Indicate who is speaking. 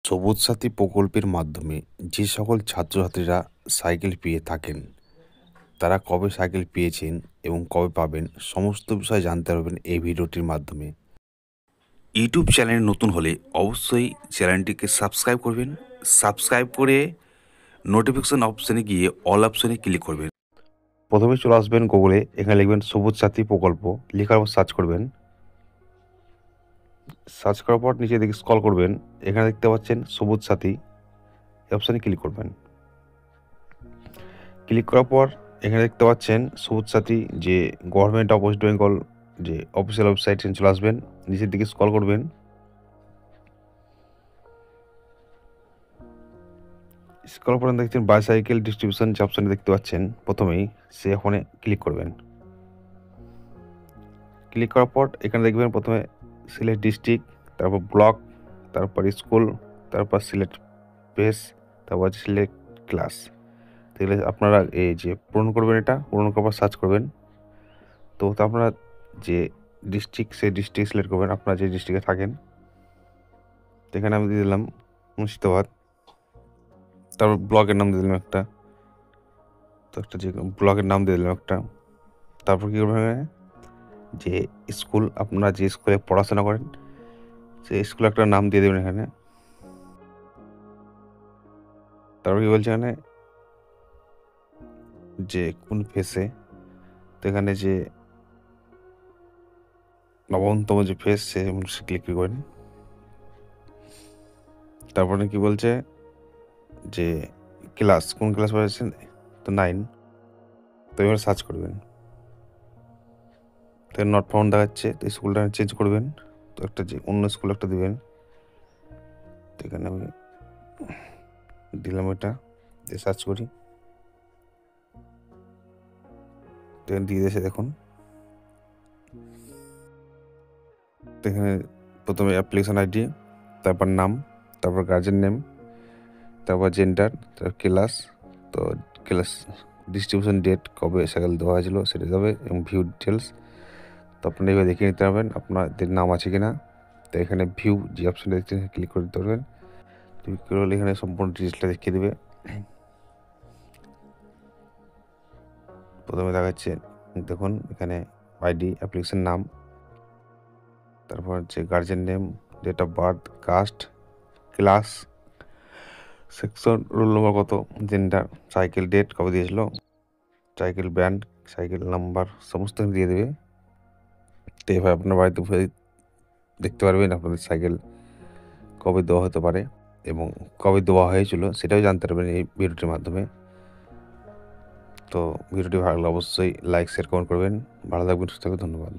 Speaker 1: সবুজ সাথী প্রকল্পের মাধ্যমে যে সকল ছাত্রছাত্রীরা সাইকেল পেয়ে থাকেন তারা কবে সাইকেল পেয়েছেন এবং কবে পাবেন সমস্ত বিষয় জানতে পারবেন এই ভিডিওটির মাধ্যমে। ইউটিউব চ্যানেলে নতুন হলে অবশ্যই চ্যানেলটিকে সাবস্ক্রাইব করবেন। সাবস্ক্রাইব করে নোটিফিকেশন অপশানে গিয়ে অল অপশানে ক্লিক করবেন। প্রথমে চলে আসবেন গুগলে, এখানে লিখবেন সবুজ সাথী প্রকল্প, লেখার পর সার্চ করবেন। সার্চ করার পর নিচে দিকে স্ক্রল করবেন, এখানে দেখতে পাচ্ছেন সবুজ সাথী, এই অপশানে ক্লিক করবেন। ক্লিক করার পর এখানে দেখতে পাচ্ছেন সবুজ সাথী যে গভর্নমেন্ট অফ ওয়েস্ট বেঙ্গল যে অফিসিয়াল ওয়েবসাইট, চলে আসবেন, নিচের দিকে স্ক্রল করবেন। স্ক্রল করে দেখছেন বাইসাইকেল ডিস্ট্রিবিউশন যে অপশানে দেখতে পাচ্ছেন, প্রথমেই সে ওখানে ক্লিক করবেন। ক্লিক করার পর এখানে দেখবেন প্রথমে সিলেক্ট ডিস্ট্রিক্ট, তারপর ব্লক, তারপর স্কুল, তারপর সিলেক্ট প্লেস, তারপর সিলেক্ট ক্লাস। তাহলে আপনারা এই যে পূরণ করবেন, এটা পূরণ করার পর সার্চ করবেন। তো আপনারা যে ডিস্ট্রিক্ট, সেই ডিস্ট্রিক্ট সিলেক্ট করবেন আপনারা যে ডিস্ট্রিক্টে থাকেন। এখানে আমি দিয়ে দিলাম মুর্শিদাবাদ, তারপর ব্লকের নাম দিয়ে দিলাম একটা, তো একটা যে ব্লকের নাম দিয়ে দিলাম একটা। তারপর কী করবেন, যে স্কুল, আপনারা যে স্কুলে পড়াশোনা করেন সেই স্কুলে একটা নাম দিয়ে দেবেন এখানে। তারপর কী বলছে এখানে যে কোন ফেসে, তো এখানে যে নবমতম যে ফেস সে ক্লিক করেন। তারপরে কি বলছে যে ক্লাস, কোন ক্লাস পড়েছেন, তো 9, তো এবার সার্চ করবেন। তো নট ফাউন্ড দেখাচ্ছে, তো স্কুলটা চেঞ্জ করবেন, তো একটা যে অন্য স্কুল একটা দেবেন। তো এখানে আমি দিলাম, এটা দিয়ে সার্চ করি, তো দিয়ে দিয়েছে দেখুন। তো এখানে প্রথমে অ্যাপ্লিকেশন আইডি, তারপর নাম, তারপর গার্জেন নেম, তারপর জেন্ডার, তারপর ক্লাস, তো ক্লাস ডিস্ট্রিবিউশন ডেট, কবে সাইকেল দেওয়া হয়েছিল সেটা যাবে, এবং ভিউ ডিটেলস। তো আপনারা এইভাবে দেখে নিতে পারবেন আপনাদের নাম আছে কিনা। তো এখানে ভিউ যে অপশানটা দেখছেন ক্লিক করে দিতে পারবেন। ক্লিক করলে এখানে সম্পূর্ণ ডিটেলসটা দেখিয়ে দেবে। প্রথমে দেখাচ্ছে দেখুন এখানে আইডি, অ্যাপ্লিকেশন নাম, তারপর হচ্ছে guardian name, date of birth, caste, class, section, roll number কত, জেন্ডার, সাইকেল ডেট কবে দিয়েছিল, সাইকেল ব্র্যান্ড, সাইকেল নাম্বার, সমস্ত দিয়ে দেবে। তো এভাবে আপনার বাড়িতে দেখতে পারবেন আপনাদের সাইকেল কবে দেওয়া হতে পারে এবং কবে দেওয়া হয়েছিল সেটাও জানতে পারবেন এই ভিডিওটির মাধ্যমে। তো ভিডিওটি ভালো লাগলে অবশ্যই লাইক, শেয়ার, কমেন্ট করবেন। ভালো থাকবেন, সুস্থ থাকবেন, ধন্যবাদ।